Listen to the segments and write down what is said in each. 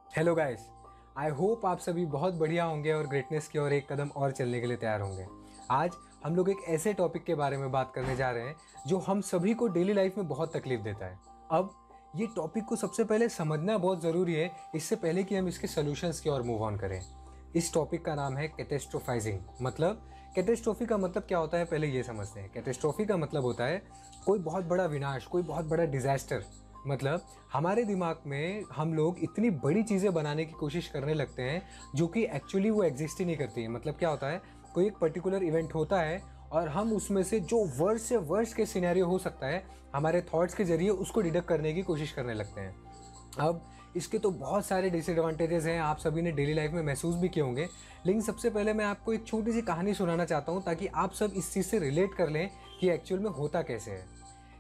Hello guys. I hope आप सभी बहुत बढ़िया होंगे और ग्रेटनेस की ओर एक कदम और चलने के लिए तैयार होंगे। आज हम लोग एक ऐसे टॉपिक के बारे में बात करने जा रहे हैं जो हम सभी को डेली लाइफ में बहुत तकलीफ देता है। अब ये टॉपिक को सबसे पहले समझना बहुत ज़रूरी है, इससे पहले कि हम इसके सोल्यूशंस की ओर मूव ऑन करें। इस टॉपिक का नाम है कैटेस्ट्रोफाइजिंग। मतलब कैटेस्ट्रॉफी का मतलब क्या होता है, पहले ये समझते हैं। कैटेस्ट्रॉफी का मतलब होता है कोई बहुत बड़ा विनाश, कोई बहुत बड़ा डिजास्टर। मतलब हमारे दिमाग में हम लोग इतनी बड़ी चीज़ें बनाने की कोशिश करने लगते हैं जो कि एक्चुअली वो एग्जिस्ट ही नहीं करती है। मतलब क्या होता है, कोई एक पर्टिकुलर इवेंट होता है और हम उसमें से जो वर्स्ट से वर्स्ट के सिनेरियो हो सकता है, हमारे थॉट्स के जरिए उसको डिडक्ट करने की कोशिश करने लगते हैं। अब इसके तो बहुत सारे डिसएडवांटेजेस हैं, आप सभी ने डेली लाइफ में महसूस भी किए होंगे। लेकिन सबसे पहले मैं आपको एक छोटी सी कहानी सुनाना चाहता हूँ ताकि आप सब इस चीज़ से रिलेट कर लें कि एक्चुअल में होता कैसे है।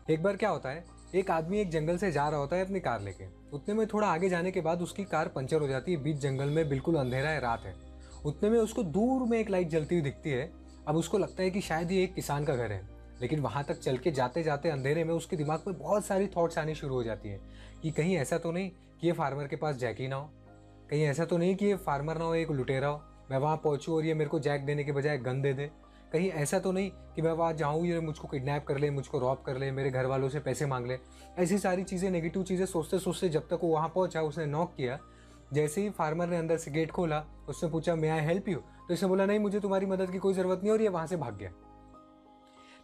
एक बार क्या होता है, एक आदमी एक जंगल से जा रहा होता है अपनी कार लेके। उतने में थोड़ा आगे जाने के बाद उसकी कार पंचर हो जाती है। बीच जंगल में बिल्कुल अंधेरा है, रात है। उतने में उसको दूर में एक लाइट जलती हुई दिखती है। अब उसको लगता है कि शायद ये एक किसान का घर है। लेकिन वहाँ तक चल के जाते जाते अंधेरे में उसके दिमाग में बहुत सारी थॉट्स आनी शुरू हो जाती है कि कहीं ऐसा तो नहीं कि ये फार्मर के पास जैक ही ना हो, कहीं ऐसा तो नहीं कि ये फार्मर ना हो, एक लुटेरा हो, मैं वहाँ पहुँचूँ और ये मेरे को जैक देने के बजाय गन दे दे। कहीं ऐसा तो नहीं कि मैं वहाँ जाऊँ ये मुझको किडनैप कर ले, मुझको रॉब कर ले, मेरे घर वालों से पैसे मांग ले। ऐसी सारी चीज़ें, नेगेटिव चीज़ें सोचते सोचते जब तक वो वहाँ पहुँचा, उसने नॉक किया। जैसे ही फार्मर ने अंदर से गेट खोला, उसने पूछा मे आई हेल्प यू, तो इसने बोला नहीं, मुझे तुम्हारी मदद की कोई ज़रूरत नहीं, और ये वहाँ से भाग गया।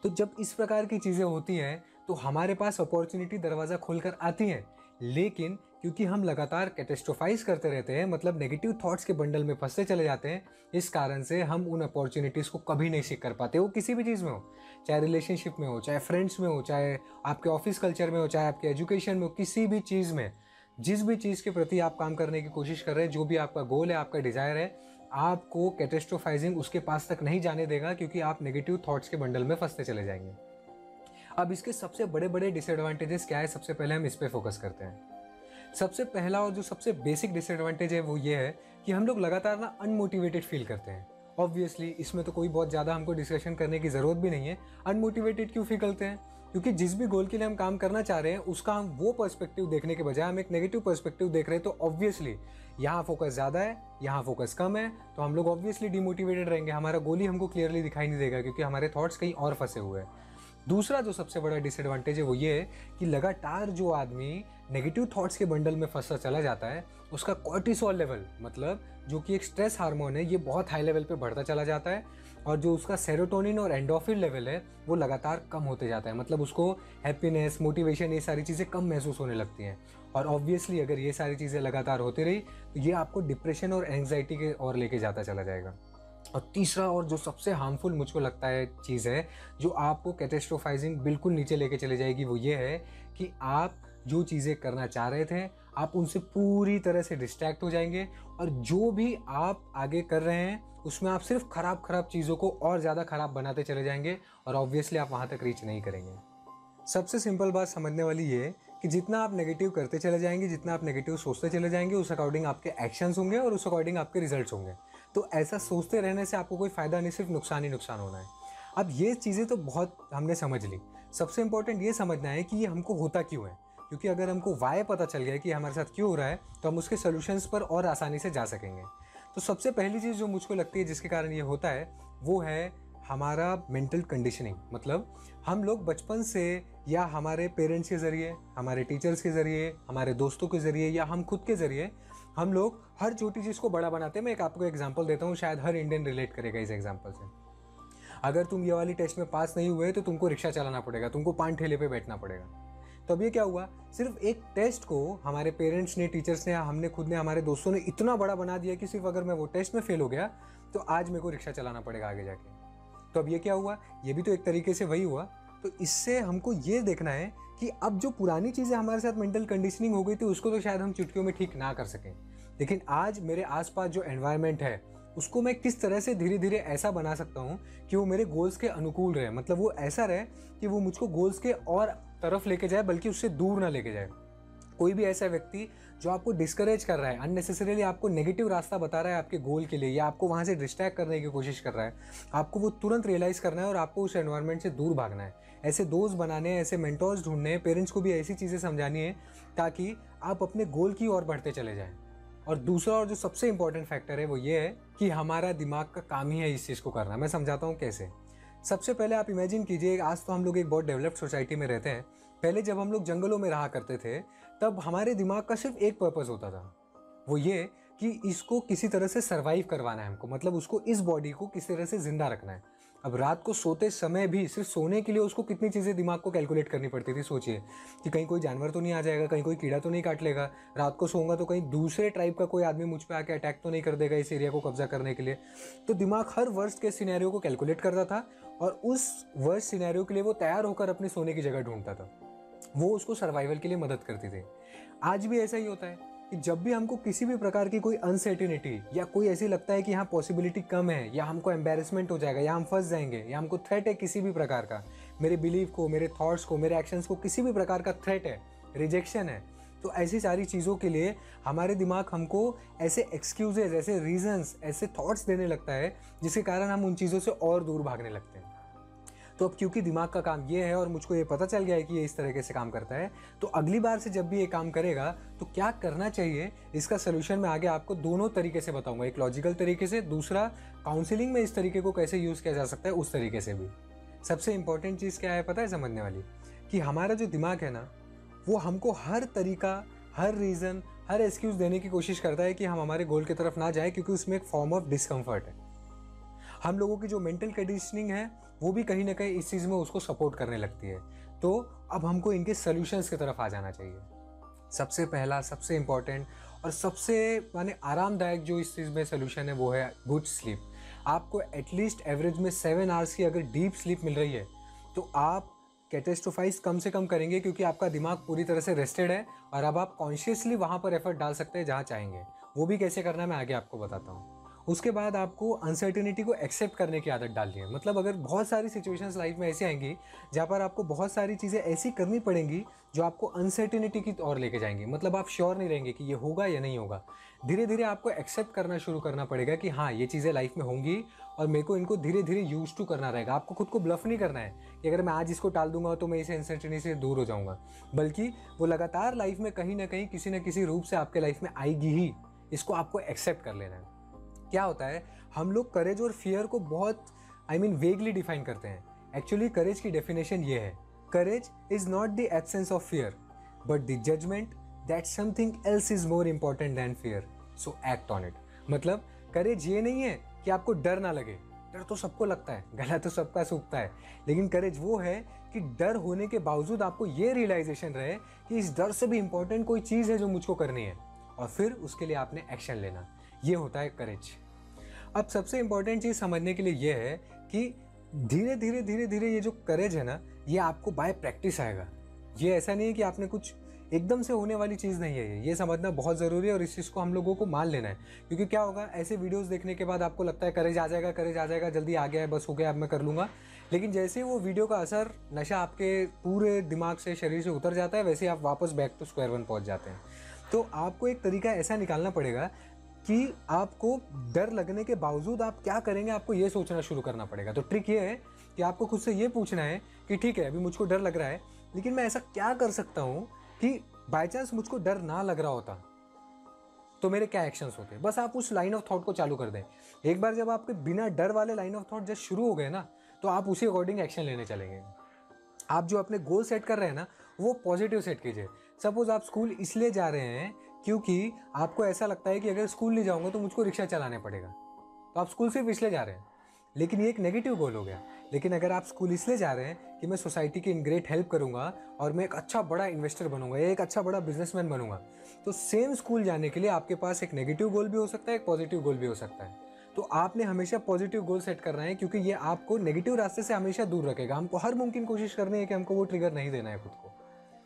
तो जब इस प्रकार की चीज़ें होती हैं तो हमारे पास अपॉर्चुनिटी दरवाज़ा खोलकर आती हैं। लेकिन क्योंकि हम लगातार कैटेस्ट्रोफाइज करते रहते हैं, मतलब नेगेटिव थॉट्स के बंडल में फंसते चले जाते हैं, इस कारण से हम उन अपॉर्चुनिटीज़ को कभी नहीं सीख कर पाते। वो किसी भी चीज़ में हो, चाहे रिलेशनशिप में हो, चाहे फ्रेंड्स में हो, चाहे आपके ऑफिस कल्चर में हो, चाहे आपके एजुकेशन में हो, किसी भी चीज़ में, जिस भी चीज़ के प्रति आप काम करने की कोशिश कर रहे हैं, जो भी आपका गोल है, आपका डिज़ायर है, आपको कैटेस्ट्रोफाइजिंग उसके पास तक नहीं जाने देगा, क्योंकि आप नेगेटिव थॉट्स के बंडल में फंसते चले जाएंगे। अब इसके सबसे बड़े बड़े डिसएडवांटेजेस क्या है, सबसे पहले हम इस पे फोकस करते हैं। सबसे पहला और जो सबसे बेसिक डिसएडवांटेज है वो ये है कि हम लोग लगातार ना अनमोटिवेटेड फील करते हैं। ऑब्वियसली इसमें तो कोई बहुत ज़्यादा हमको डिस्कशन करने की ज़रूरत भी नहीं है। अनमोटिवेटेड क्यों फील करते हैं? क्योंकि जिस भी गोल के लिए हम काम करना चाह रहे हैं उसका हम वो पर्सपेक्टिव देखने के बजाय हम एक नेगेटिव पर्सपेक्टिव देख रहे हैं। तो ऑब्वियसली यहाँ फोकस ज़्यादा है, यहाँ फोकस कम है, तो हम लोग ऑब्वियसली डिमोटिवेटेड रहेंगे। हमारा गोल ही हमको क्लियरली दिखाई नहीं देगा, क्योंकि हमारे थॉट्स कहीं और फंसे हुए हैं। दूसरा जो सबसे बड़ा डिसएडवांटेज है वो ये है कि लगातार जो आदमी नेगेटिव थॉट्स के बंडल में फंसता चला जाता है, उसका कॉर्टिसोल लेवल, मतलब जो कि एक स्ट्रेस हार्मोन है, ये बहुत हाई लेवल पे बढ़ता चला जाता है। और जो उसका सेरोटोनिन और एंडोर्फिन लेवल है वो लगातार कम होते जाता है। मतलब उसको हैप्पीनेस, मोटिवेशन, ये सारी चीज़ें कम महसूस होने लगती हैं। और ऑब्वियसली अगर ये सारी चीज़ें लगातार होती रही तो ये आपको डिप्रेशन और एंग्जाइटी के ओर लेके जाता चला जाएगा। और तीसरा और जो सबसे हार्मफुल मुझको लगता है चीज़ है, जो आपको कैटेस्ट्रोफाइजिंग बिल्कुल नीचे लेके चले जाएगी, वो ये है कि आप जो चीज़ें करना चाह रहे थे आप उनसे पूरी तरह से डिस्ट्रैक्ट हो जाएंगे। और जो भी आप आगे कर रहे हैं उसमें आप सिर्फ खराब खराब चीज़ों को और ज़्यादा खराब बनाते चले जाएंगे, और ऑब्वियसली आप वहाँ तक रीच नहीं करेंगे। सबसे सिंपल बात समझने वाली ये है कि जितना आप नेगेटिव करते चले जाएंगे, जितना आप नेगेटिव सोचते चले जाएंगे, उस अकॉर्डिंग आपके एक्शंस होंगे और उस अकॉर्डिंग आपके रिजल्ट्स होंगे। तो ऐसा सोचते रहने से आपको कोई फ़ायदा नहीं, सिर्फ नुकसान ही नुकसान होना है। अब ये चीज़ें तो बहुत हमने समझ ली। सबसे इंपॉर्टेंट ये समझना है कि ये हमको होता क्यों है, क्योंकि अगर हमको वाई पता चल गया कि हमारे साथ क्यों हो रहा है तो हम उसके सोल्यूशंस पर और आसानी से जा सकेंगे। तो सबसे पहली चीज़ जो मुझको लगती है जिसके कारण ये होता है वो है हमारा मेंटल कंडीशनिंग। मतलब हम लोग बचपन से या हमारे पेरेंट्स के ज़रिए, हमारे टीचर्स के ज़रिए, हमारे दोस्तों के ज़रिए या हम खुद के ज़रिए हम लोग हर छोटी चीज़ को बड़ा बनाते हैं। मैं एक आपको एग्जांपल देता हूँ, शायद हर इंडियन रिलेट करेगा इस एग्जांपल से। अगर तुम ये वाली टेस्ट में पास नहीं हुए तो तुमको रिक्शा चलाना पड़ेगा, तुमको पान ठेले पे बैठना पड़ेगा। तो अब ये क्या हुआ, सिर्फ एक टेस्ट को हमारे पेरेंट्स ने, टीचर्स ने, हमने खुद ने, हमारे दोस्तों ने इतना बड़ा बना दिया कि सिर्फ अगर मैं वो टेस्ट में फेल हो गया तो आज मेरे को रिक्शा चलाना पड़ेगा आगे जाके। तो अब ये क्या हुआ, ये भी तो एक तरीके से वही हुआ। तो इससे हमको ये देखना है कि अब जो पुरानी चीज़ें हमारे साथ मेंटल कंडीशनिंग हो गई थी उसको तो शायद हम चुटकियों में ठीक ना कर सकें, लेकिन आज मेरे आसपास जो एनवायरनमेंट है उसको मैं किस तरह से धीरे धीरे ऐसा बना सकता हूँ कि वो मेरे गोल्स के अनुकूल रहे। मतलब वो ऐसा रहे कि वो मुझको गोल्स के और तरफ लेके जाए, बल्कि उससे दूर ना लेके जाए। कोई भी ऐसा व्यक्ति जो आपको डिस्करेज कर रहा है, अननेसेसरीली आपको नेगेटिव रास्ता बता रहा है आपके गोल के लिए, या आपको वहाँ से डिस्ट्रैक्ट करने की कोशिश कर रहा है, आपको वो तुरंत रियलाइज़ करना है और आपको उस एनवायरनमेंट से दूर भागना है। ऐसे दोस्त बनाने हैं, ऐसे मेंटोर्स ढूंढने हैं, पेरेंट्स को भी ऐसी चीज़ें समझानी है ताकि आप अपने गोल की ओर बढ़ते चले जाएं। और दूसरा और जो सबसे इंपॉर्टेंट फैक्टर है वो ये है कि हमारा दिमाग का काम ही है इस चीज़ को करना। मैं समझाता हूँ कैसे। सबसे पहले आप इमेजिन कीजिए, आज तो हम लोग एक बहुत डेवलप्ड सोसाइटी में रहते हैं। पहले जब हम लोग जंगलों में रहा करते थे तब हमारे दिमाग का सिर्फ एक पर्पस होता था, वो ये कि इसको किसी तरह से सरवाइव करवाना है हमको, मतलब उसको, इस बॉडी को किसी तरह से जिंदा रखना है। अब रात को सोते समय भी सिर्फ सोने के लिए उसको कितनी चीज़ें दिमाग को कैलकुलेट करनी पड़ती थी। सोचिए कि कहीं कोई जानवर तो नहीं आ जाएगा, कहीं कोई कीड़ा तो नहीं काट लेगा, रात को सोऊंगा तो कहीं दूसरे ट्राइब का कोई आदमी मुझ पे आके अटैक तो नहीं कर देगा इस एरिया को कब्जा करने के लिए। तो दिमाग हर वर्स्ट के सिनेरियो को कैलकुलेट करता था और उस वर्स्ट सिनेरियो के लिए वो तैयार होकर अपने सोने की जगह ढूंढता था। वो उसको सर्वाइवल के लिए मदद करती थी। आज भी ऐसा ही होता है कि जब भी हमको किसी भी प्रकार की कोई अनसर्टेनिटी या कोई ऐसी लगता है कि यहाँ पॉसिबिलिटी कम है, या हमको एम्बेरसमेंट हो जाएगा, या हम फंस जाएंगे, या हमको थ्रेट है किसी भी प्रकार का, मेरे बिलीव को, मेरे थॉट्स को, मेरे एक्शंस को किसी भी प्रकार का थ्रेट है, रिजेक्शन है, तो ऐसी सारी चीज़ों के लिए हमारे दिमाग हमको ऐसे एक्सक्यूजेज, ऐसे रीजंस, ऐसे थॉट्स देने लगता है जिसके कारण हम उन चीज़ों से और दूर भागने लगते हैं। तो अब क्योंकि दिमाग का काम ये है और मुझको ये पता चल गया है कि ये इस तरीके से काम करता है, तो अगली बार से जब भी ये काम करेगा तो क्या करना चाहिए, इसका सोल्यूशन मैं आगे आपको दोनों तरीके से बताऊंगा। एक लॉजिकल तरीके से, दूसरा काउंसलिंग में इस तरीके को कैसे यूज़ किया जा सकता है उस तरीके से भी। सबसे इंपॉर्टेंट चीज़ क्या है पता है समझने वाली, कि हमारा जो दिमाग है ना, वो हमको हर तरीका, हर रीज़न, हर एक्सक्यूज़ देने की कोशिश करता है कि हम हमारे गोल की तरफ ना जाए, क्योंकि उसमें एक फॉर्म ऑफ डिस्कम्फर्ट है। हम लोगों की जो मेंटल कंडीशनिंग है वो भी कहीं ना कहीं इस चीज़ में उसको सपोर्ट करने लगती है। तो अब हमको इनके सॉल्यूशंस की तरफ आ जाना चाहिए। सबसे पहला, सबसे इम्पॉर्टेंट और सबसे माने आरामदायक जो इस चीज़ में सोल्यूशन है वो है गुड स्लीप। आपको एटलीस्ट एवरेज में 7 आवर्स की अगर डीप स्लीप मिल रही है तो आप कैटेस्ट्रोफाइज कम से कम करेंगे, क्योंकि आपका दिमाग पूरी तरह से रेस्टेड है और अब आप कॉन्शियसली वहाँ पर एफर्ट डाल सकते हैं जहाँ चाहेंगे। वो भी कैसे करना है मैं आगे आपको बताता हूँ। उसके बाद आपको अनसर्टेनिटी को एक्सेप्ट करने की आदत डालनी है। मतलब अगर बहुत सारी सिचुएशंस लाइफ में ऐसी आएंगी जहाँ पर आपको बहुत सारी चीज़ें ऐसी करनी पड़ेंगी जो आपको अनसर्टेनिटी की ओर लेके जाएंगी, मतलब आप श्योर नहीं रहेंगे कि ये होगा या नहीं होगा। धीरे धीरे आपको एक्सेप्ट करना शुरू करना पड़ेगा कि हाँ, ये चीज़ें लाइफ में होंगी और मेरे को इनको धीरे धीरे यूज टू करना रहेगा। आपको खुद को ब्लफ नहीं करना है कि अगर मैं आज इसको टाल दूंगा तो मैं इस अनसर्टेनिटी से दूर हो जाऊंगा, बल्कि वो लगातार लाइफ में कहीं ना कहीं किसी न किसी रूप से आपके लाइफ में आएगी ही। इसको आपको एक्सेप्ट कर लेना है। क्या होता है, हम लोग करेज और फियर को बहुत वेगली डिफाइन करते हैं। एक्चुअली करेज की डेफिनेशन ये है, courage is not the absence of fear but the judgement that something else is more important than fear, so act on it. मतलब करेज ये नहीं है कि आपको डर ना लगे, डर तो सबको लगता है, गला तो सबका सूखता है, लेकिन करेज वो है कि डर होने के बावजूद आपको ये रियलाइजेशन रहे कि इस डर से भी इंपॉर्टेंट कोई चीज़ है जो मुझको करनी है, और फिर उसके लिए आपने एक्शन लेना। ये होता है करेज। अब सबसे इंपॉर्टेंट चीज़ समझने के लिए ये है कि धीरे धीरे धीरे धीरे ये जो करेज है ना, ये आपको बाय प्रैक्टिस आएगा। ये ऐसा नहीं है कि आपने कुछ एकदम से होने वाली चीज़ नहीं है। ये समझना बहुत ज़रूरी है और इस चीज़ को हम लोगों को मान लेना है। क्योंकि क्या होगा, ऐसे वीडियोस देखने के बाद आपको लगता है करेज आ जाएगा, करेज आ जाएगा, जल्दी आ गया है, बस हो गया, अब मैं कर लूँगा। लेकिन जैसे ही वो वीडियो का असर, नशा आपके पूरे दिमाग से, शरीर से उतर जाता है, वैसे ही आप वापस बैक टू स्क्वायर वन पहुँच जाते हैं। तो आपको एक तरीका ऐसा निकालना पड़ेगा कि आपको डर लगने के बावजूद आप क्या करेंगे, आपको ये सोचना शुरू करना पड़ेगा। तो ट्रिक ये है कि आपको खुद से ये पूछना है कि ठीक है, अभी मुझको डर लग रहा है, लेकिन मैं ऐसा क्या कर सकता हूँ कि बाय चांस मुझको डर ना लग रहा होता तो मेरे क्या एक्शंस होते। बस आप उस लाइन ऑफ थॉट को चालू कर दें। एक बार जब आपके बिना डर वाले लाइन ऑफ थॉट जब शुरू हो गए ना, तो आप उसी अकॉर्डिंग एक्शन लेने चलेंगे। आप जो अपने गोल सेट कर रहे हैं ना, वो पॉजिटिव सेट कीजिए। सपोज आप स्कूल इसलिए जा रहे हैं क्योंकि आपको ऐसा लगता है कि अगर स्कूल नहीं जाऊंगा तो मुझको रिक्शा चलाने पड़ेगा, तो आप स्कूल सिर्फ इसलिए जा रहे हैं, लेकिन ये एक नेगेटिव गोल हो गया। लेकिन अगर आप स्कूल इसलिए जा रहे हैं कि मैं सोसाइटी की इन ग्रेट हेल्प करूंगा और मैं एक अच्छा बड़ा इन्वेस्टर बनूंगा या एक अच्छा बड़ा बिजनेसमैन बनूंगा, तो सेम स्कूल जाने के लिए आपके पास एक नेगेटिव गोल भी हो सकता है, एक पॉजिटिव गोल भी हो सकता है। तो आपने हमेशा पॉजिटिव गोल सेट करना है, क्योंकि ये आपको नेगेटिव रास्ते से हमेशा दूर रखेगा। हमको हर मुमकिन कोशिश करनी है कि हमको वो ट्रिगर नहीं देना है खुद को।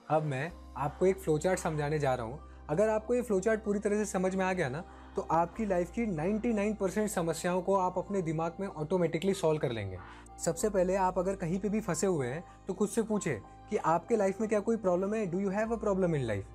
अब मैं आपको एक फ्लो चार्ट समझाने जा रहा हूँ। अगर आपको ये फ्लो चार्ट पूरी तरह से समझ में आ गया ना, तो आपकी लाइफ की 99% समस्याओं को आप अपने दिमाग में ऑटोमेटिकली सॉल्व कर लेंगे। सबसे पहले आप अगर कहीं पे भी फंसे हुए हैं तो खुद से पूछे कि आपके लाइफ में क्या कोई प्रॉब्लम है, do you have a problem in life.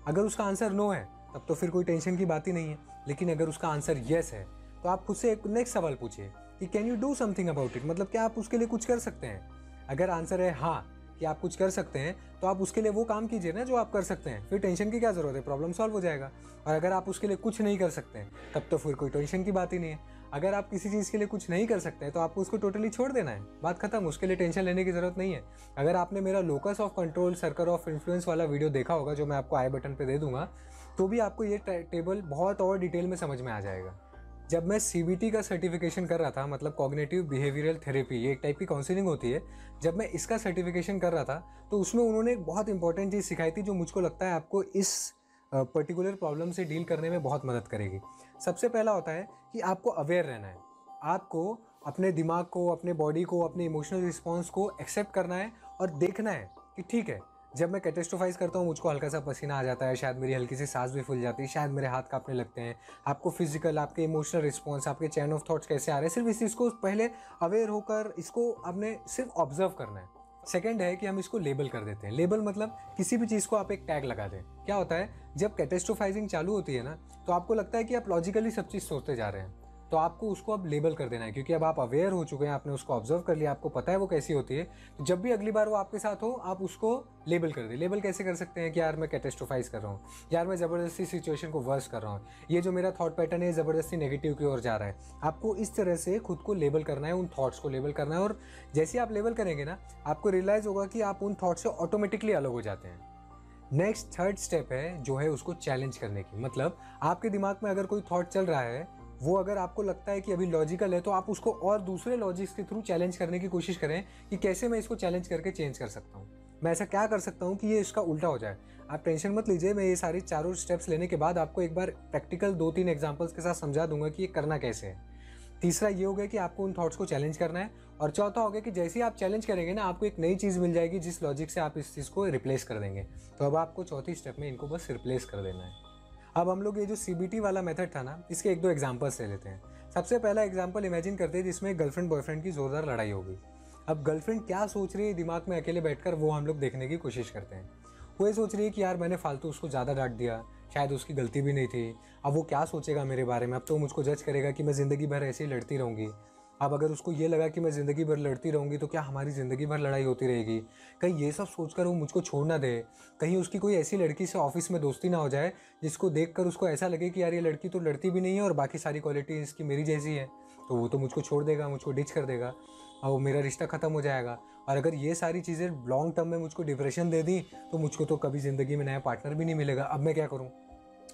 अगर उसका आंसर नो है तब तो फिर कोई टेंशन की बात ही नहीं है। लेकिन अगर उसका आंसर येस है तो आप खुद से एक नेक्स्ट सवाल पूछिए कि can you do something about it, मतलब क्या आप उसके लिए कुछ कर सकते हैं। अगर आंसर है हाँ, कि आप कुछ कर सकते हैं, तो आप उसके लिए वो काम कीजिए ना जो आप कर सकते हैं। फिर टेंशन की क्या ज़रूरत है, प्रॉब्लम सॉल्व हो जाएगा। और अगर आप उसके लिए कुछ नहीं कर सकते हैं, तब तो फिर कोई टेंशन की बात ही नहीं है। अगर आप किसी चीज़ के लिए कुछ नहीं कर सकते हैं तो आपको उसको टोटली छोड़ देना है, बात खत्म। उसके लिए टेंशन लेने की ज़रूरत नहीं है। अगर आपने मेरा locus of control circle of influence वाला वीडियो देखा होगा, जो मैं आपको आई बटन पे दे दूंगा, तो भी आपको ये टेबल बहुत और डिटेल में समझ में आ जाएगा। जब मैं सीबीटी का सर्टिफिकेशन कर रहा था, मतलब कॉग्निटिव बिहेवियरल थेरेपी, ये एक टाइप की काउंसलिंग होती है, जब मैं इसका सर्टिफिकेशन कर रहा था तो उसमें उन्होंने एक बहुत इंपॉर्टेंट चीज़ सिखाई थी जो मुझको लगता है आपको इस पर्टिकुलर प्रॉब्लम से डील करने में बहुत मदद करेगी। सबसे पहला होता है कि आपको अवेयर रहना है। आपको अपने दिमाग को, अपने बॉडी को, अपने इमोशनल रिस्पॉन्स को एक्सेप्ट करना है और देखना है कि ठीक है, जब मैं कैटेस्ट्रोफाइज करता हूँ मुझको हल्का सा पसीना आ जाता है, शायद मेरी हल्की सी सांस भी फूल जाती है, शायद मेरे हाथ कांपने लगते हैं। आपको फिजिकल, आपके इमोशनल रिस्पॉन्स, आपके चैन ऑफ थॉट्स कैसे आ रहे हैं, सिर्फ इस चीज़ को पहले अवेयर होकर इसको आपने सिर्फ ऑब्जर्व करना है। सेकंड है कि हम इसको लेबल कर देते हैं। लेबल मतलब किसी भी चीज़ को आप एक टैग लगा दें। क्या होता है, जब कैटेस्ट्रोफाइजिंग चालू होती है ना, तो आपको लगता है कि आप लॉजिकली सब चीज़ सोचते जा रहे हैं, तो आपको उसको अब लेबल कर देना है, क्योंकि अब आप अवेयर हो चुके हैं, आपने उसको ऑब्जर्व कर लिया, आपको पता है वो कैसी होती है। तो जब भी अगली बार वो आपके साथ हो, आप उसको लेबल कर दें। लेबल कैसे कर सकते हैं कि यार मैं कैटेस्ट्रोफाइज कर रहा हूँ, यार मैं ज़बरदस्ती सिचुएशन को वर्स कर रहा हूँ, ये जो मेरा थॉट पैटर्न है ज़बरदस्ती नेगेटिव की ओर जा रहा है। आपको इस तरह से खुद को लेबल करना है, उन थॉट्स को लेबल करना है। और जैसे आप लेबल करेंगे ना, आपको रियलाइज़ होगा कि आप उन थॉट्स से ऑटोमेटिकली अलग हो जाते हैं। नेक्स्ट थर्ड स्टेप है जो है उसको चैलेंज करने की। मतलब आपके दिमाग में अगर कोई थॉट चल रहा है, वो अगर आपको लगता है कि अभी लॉजिकल है, तो आप उसको और दूसरे लॉजिक्स के थ्रू चैलेंज करने की कोशिश करें कि कैसे मैं इसको चैलेंज करके चेंज कर सकता हूँ, मैं ऐसा क्या कर सकता हूँ कि ये इसका उल्टा हो जाए। आप टेंशन मत लीजिए, मैं ये सारी चारों स्टेप्स लेने के बाद आपको एक बार प्रैक्टिकल 2-3 एग्जाम्पल्स के साथ समझा दूंगा कि ये करना कैसे है। तीसरा ये हो गया कि आपको उन थॉट्स को चैलेंज करना है। और चौथा हो गया कि जैसे ही आप चैलेंज करेंगे ना, आपको एक नई चीज़ मिल जाएगी जिस लॉजिक से आप इस चीज़ को रिप्लेस कर देंगे। तो अब आपको चौथी स्टेप में इनको बस रिप्लेस कर देना है। अब हम लोग ये जो सीबीटी वाला मेथड था ना, इसके 1-2 एग्जांपल्स ले लेते हैं। सबसे पहला एग्जांपल इमेजिन करते हैं जिसमें गर्लफ्रेंड बॉयफ्रेंड की ज़ोरदार लड़ाई होगी। अब गर्लफ्रेंड क्या सोच रही है दिमाग में अकेले बैठकर, वो हम लोग देखने की कोशिश करते हैं। वो ये सोच रही है कि यार मैंने फालतू उसको ज़्यादा डांट दिया, शायद उसकी गलती भी नहीं थी। अब वो क्या सोचेगा मेरे बारे में, अब तो मुझको जज करेगा कि मैं ज़िंदगी भर ऐसे ही लड़ती रहूँगी। अब अगर उसको ये लगा कि मैं ज़िंदगी भर लड़ती रहूँगी तो क्या हमारी ज़िंदगी भर लड़ाई होती रहेगी। कहीं ये सब सोचकर वो मुझको छोड़ ना दे, कहीं उसकी कोई ऐसी लड़की से ऑफिस में दोस्ती ना हो जाए जिसको देखकर उसको ऐसा लगे कि यार ये लड़की तो लड़ती भी नहीं है और बाकी सारी क्वालिटी इसकी मेरी जैसी है, तो वो तो मुझको छोड़ देगा, मुझको डिच कर देगा और मेरा रिश्ता ख़त्म हो जाएगा। और अगर ये सारी चीज़ें लॉन्ग टर्म में मुझको डिप्रेशन दे दी तो मुझको तो कभी ज़िंदगी में नया पार्टनर भी नहीं मिलेगा। अब मैं क्या करूँ।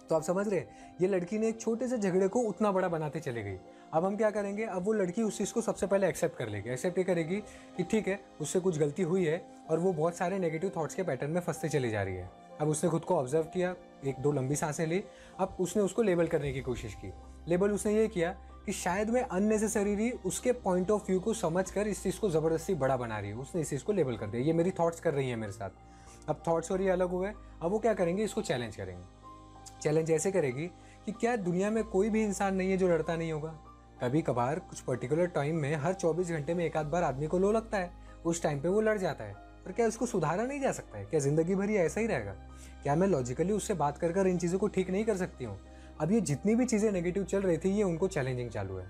तो आप समझ रहे हैं, ये लड़की ने एक छोटे से झगड़े को उतना बड़ा बनाते चले गई। अब हम क्या करेंगे, अब वो लड़की उस चीज़ को सबसे पहले एक्सेप्ट कर लेगी। एक्सेप्ट ये करेगी कि ठीक है, उससे कुछ गलती हुई है और वो बहुत सारे नेगेटिव थॉट्स के पैटर्न में फंसते चली जा रही है। अब उसने खुद को ऑब्जर्व किया, 1-2 लंबी सांसें ली, अब उसने उसको लेबल करने की कोशिश की। लेबल उसने ये किया कि शायद मैं अननेसेसरीली उसके पॉइंट ऑफ व्यू को समझकर इस चीज़ को ज़बरदस्ती बड़ा बना रही है। उसने इस चीज़ को लेबल कर दिया, ये मेरी थॉट्स कर रही है मेरे साथ। अब थॉट्स और ये अलग हुए। अब वो क्या करेंगे, इसको चैलेंज करेंगे। चैलेंज ऐसे करेगी कि क्या दुनिया में कोई भी इंसान नहीं है जो लड़ता नहीं होगा। कभी कभार कुछ पर्टिकुलर टाइम में हर 24 घंटे में एक आध बार आदमी को लो लगता है, उस टाइम पे वो लड़ जाता है। पर क्या उसको सुधारा नहीं जा सकता है? क्या जिंदगी भर ये ऐसा ही रहेगा? क्या मैं लॉजिकली उससे बात कर कर इन चीज़ों को ठीक नहीं कर सकती हूँ? अब ये जितनी भी चीज़ें नेगेटिव चल रही थी, ये उनको चैलेंजिंग चालू है।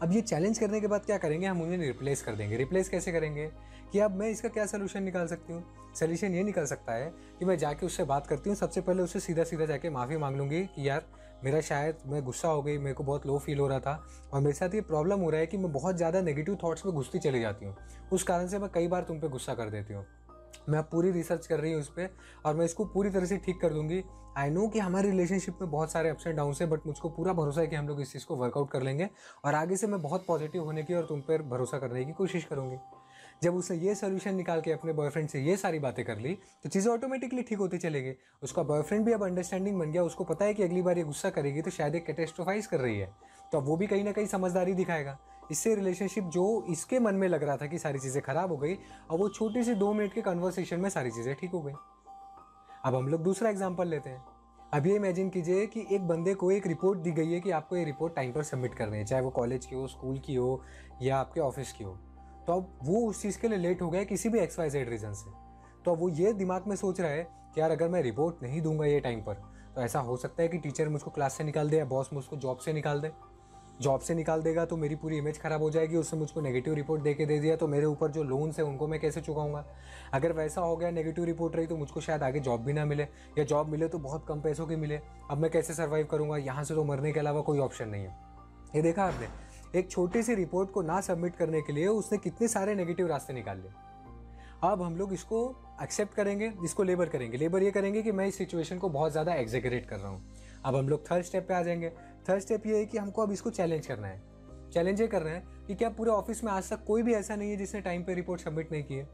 अब ये चैलेंज करने के बाद क्या करेंगे, हम उन्हें रिप्लेस कर देंगे। रिप्लेस कैसे करेंगे कि अब मैं इसका क्या सोल्यूशन निकाल सकती हूँ। सोल्यूशन ये निकल सकता है कि मैं जाके उससे बात करती हूँ, सबसे पहले उससे सीधा सीधा जाके माफ़ी मांग लूँगी कि यार मेरा शायद मैं गुस्सा हो गई, मेरे को बहुत लो फील हो रहा था और मेरे साथ ये प्रॉब्लम हो रहा है कि मैं बहुत ज़्यादा नेगेटिव थॉट्स में घुसती चली जाती हूँ, उस कारण से मैं कई बार तुम पे गुस्सा कर देती हूँ। मैं पूरी रिसर्च कर रही हूँ इस पर और मैं इसको पूरी तरह से ठीक कर दूंगी। आई नो कि हमारी रिलेशनशिप में बहुत सारे अप्स एंड डाउन्स है, बट मुझको पूरा भरोसा है कि हम लोग इस चीज़ को वर्कआउट कर लेंगे और आगे से मैं बहुत पॉजिटिव होने की और तुम पर भरोसा करने की कोशिश करूँगी। जब उसने ये सोल्यूशन निकाल के अपने बॉयफ्रेंड से ये सारी बातें कर ली, तो चीज़ें ऑटोमेटिकली ठीक होती चलेगी। उसका बॉयफ्रेंड भी अब अंडरस्टैंडिंग बन गया, उसको पता है कि अगली बार ये गुस्सा करेगी तो शायद एक कैटेस्ट्रोफाइज कर रही है, तो अब वो भी कहीं ना कहीं समझदारी दिखाएगा। इससे रिलेशनशिप जो इसके मन में लग रहा था कि सारी चीज़ें खराब हो गई, और वो छोटी सी 2 मिनट के कन्वर्सेशन में सारी चीज़ें ठीक हो गई। अब हम लोग दूसरा एग्जाम्पल लेते हैं। अब ये इमेजिन कीजिए कि एक बंदे को एक रिपोर्ट दी गई है कि आपको ये रिपोर्ट टाइम पर सबमिट करनी है, चाहे वो कॉलेज की हो, स्कूल की हो या आपके ऑफिस की हो। तो अब वो उस चीज़ के लिए लेट हो गया किसी भी XYZ रीज़न से। तो अब वो ये दिमाग में सोच रहा है कि यार अगर मैं रिपोर्ट नहीं दूंगा ये टाइम पर, तो ऐसा हो सकता है कि टीचर मुझको क्लास से निकाल दे या बॉस मुझको जॉब से निकाल दे। जॉब से निकाल देगा तो मेरी पूरी इमेज ख़राब हो जाएगी, उसने मुझको नेगेटिव रिपोर्ट दे के दे दिया तो मेरे ऊपर जो लोन्स है उनको मैं कैसे चुकाऊंगा। अगर वैसा हो गया, नेगेटिव रिपोर्ट रही, तो मुझको शायद आगे जॉब भी ना मिले, या जॉब मिले तो बहुत कम पैसों की मिले। अब मैं कैसे सर्वाइव करूँगा, यहाँ से तो मरने के अलावा कोई ऑप्शन नहीं है। ये देखा आपने, एक छोटी सी रिपोर्ट को ना सबमिट करने के लिए उसने कितने सारे नेगेटिव रास्ते निकाल लिए। अब हम लोग इसको एक्सेप्ट करेंगे, इसको लेबर करेंगे। लेबर ये करेंगे कि मैं इस सिचुएशन को बहुत ज़्यादा एग्जेगरेट कर रहा हूँ। अब हम लोग थर्ड स्टेप पे आ जाएंगे। थर्ड स्टेप ये है कि हमको अब इसको चैलेंज करना है। चैलेंज ये कर रहे हैं कि क्या पूरे ऑफिस में आज तक कोई भी ऐसा नहीं है जिसने टाइम पे रिपोर्ट सबमिट नहीं की है,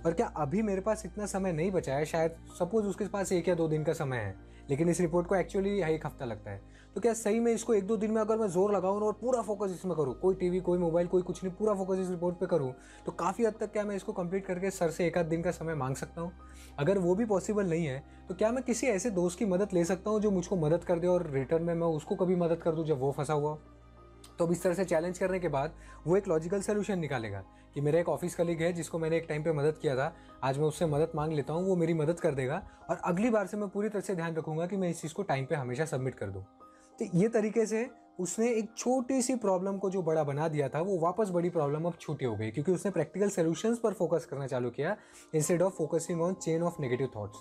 और क्या अभी मेरे पास इतना समय नहीं बचा है, शायद सपोज उसके पास 1 या 2 दिन का समय है, लेकिन इस रिपोर्ट को एक्चुअली 1 हफ्ता लगता है। तो क्या सही में इसको 1-2 दिन में अगर मैं जोर लगाऊँ और पूरा फोकस इसमें करूँ, कोई टीवी, कोई मोबाइल, कोई कुछ नहीं, पूरा फोकस इस रिपोर्ट पे करूँ, तो काफ़ी हद तक क्या मैं इसको कंप्लीट करके सर से 1 आध दिन का समय मांग सकता हूँ? अगर वो भी पॉसिबल नहीं है तो क्या मैं किसी ऐसे दोस्त की मदद ले सकता हूँ जो मुझको मदद कर दे और रिटर्न में मैं उसको कभी मदद कर दूँ जब वो फंसा हुआ? तो अब इस तरह से चैलेंज करने के बाद वो एक लॉजिकल सोल्यूशन निकालेगा कि मेरा एक ऑफिस कलीग है जिसको मैंने एक टाइम पे मदद किया था, आज मैं उससे मदद मांग लेता हूँ, वो मेरी मदद कर देगा, और अगली बार से मैं पूरी तरह से ध्यान रखूंगा कि मैं इस चीज़ को टाइम पे हमेशा सबमिट कर दूँ। तो ये तरीके से उसने एक छोटी सी प्रॉब्लम को जो बड़ा बना दिया था, वो वापस बड़ी प्रॉब्लम अब छोटी हो गई, क्योंकि उसने प्रैक्टिकल सोल्यूशंस पर फोकस करना चालू किया instead of focusing on chain of negative thoughts.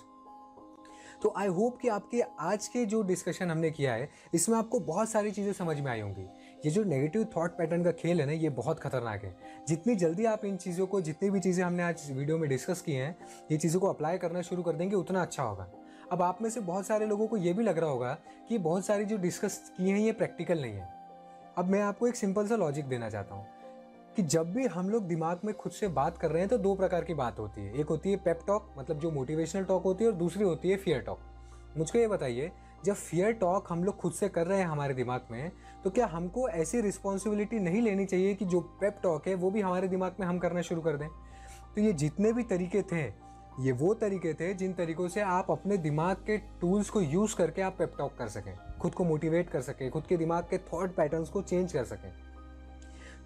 तो आई होप कि आपके आज के जो डिस्कशन हमने किया है, इसमें आपको बहुत सारी चीज़ें समझ में आई होंगी। ये जो नेगेटिव थॉट पैटर्न का खेल है ना, ये बहुत खतरनाक है। जितनी जल्दी आप इन चीज़ों को, जितनी भी चीज़ें हमने आज वीडियो में डिस्कस की हैं, ये चीज़ों को अप्लाई करना शुरू कर देंगे, उतना अच्छा होगा। अब आप में से बहुत सारे लोगों को ये भी लग रहा होगा कि बहुत सारी जो डिस्कस की हैं ये प्रैक्टिकल नहीं है। अब मैं आपको एक सिंपल सा लॉजिक देना चाहता हूँ कि जब भी हम लोग दिमाग में खुद से बात कर रहे हैं तो 2 प्रकार की बात होती है। एक होती है पेप टॉक, मतलब जो मोटिवेशनल टॉक होती है, और दूसरी होती है फियर टॉक। मुझको ये बताइए, जब फियर टॉक हम लोग खुद से कर रहे हैं हमारे दिमाग में, तो क्या हमको ऐसी रिस्पॉन्सिबिलिटी नहीं लेनी चाहिए कि जो पेप टॉक है वो भी हमारे दिमाग में हम करना शुरू कर दें? तो ये जितने भी तरीके थे, ये वो तरीके थे जिन तरीकों से आप अपने दिमाग के टूल्स को यूज़ करके आप पेप टॉक कर सकें, खुद को मोटिवेट कर सकें, खुद के दिमाग के थॉट पैटर्न्स को चेंज कर सकें।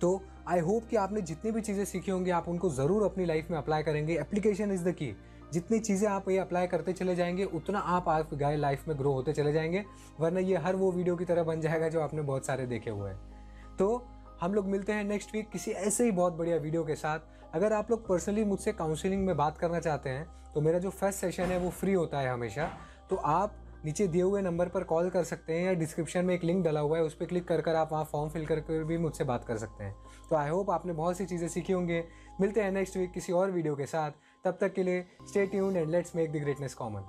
तो आई होप कि आपने जितनी भी चीज़ें सीखी होंगी आप उनको ज़रूर अपनी लाइफ में अप्लाई करेंगे। Application is the key. जितनी चीज़ें आप ये अप्लाई करते चले जाएंगे, उतना आप गए लाइफ में ग्रो होते चले जाएंगे, वरना ये हर वो वीडियो की तरह बन जाएगा जो आपने बहुत सारे देखे हुए हैं। तो हम लोग मिलते हैं नेक्स्ट वीक किसी ऐसे ही बहुत बढ़िया वीडियो के साथ। अगर आप लोग पर्सनली मुझसे काउंसलिंग में बात करना चाहते हैं तो मेरा जो फर्स्ट सेशन है वो फ्री होता है हमेशा। तो आप नीचे दिए हुए नंबर पर कॉल कर सकते हैं, या डिस्क्रिप्शन में एक लिंक डला हुआ है, उस पर क्लिक कर आप वहाँ फॉर्म फिल करके भी मुझसे बात कर सकते हैं। तो आई होप आपने बहुत सी चीज़ें सीखी होंगे। मिलते हैं नेक्स्ट वीक किसी और वीडियो के साथ। तब तक के लिए stay tuned and let's make the greatness common.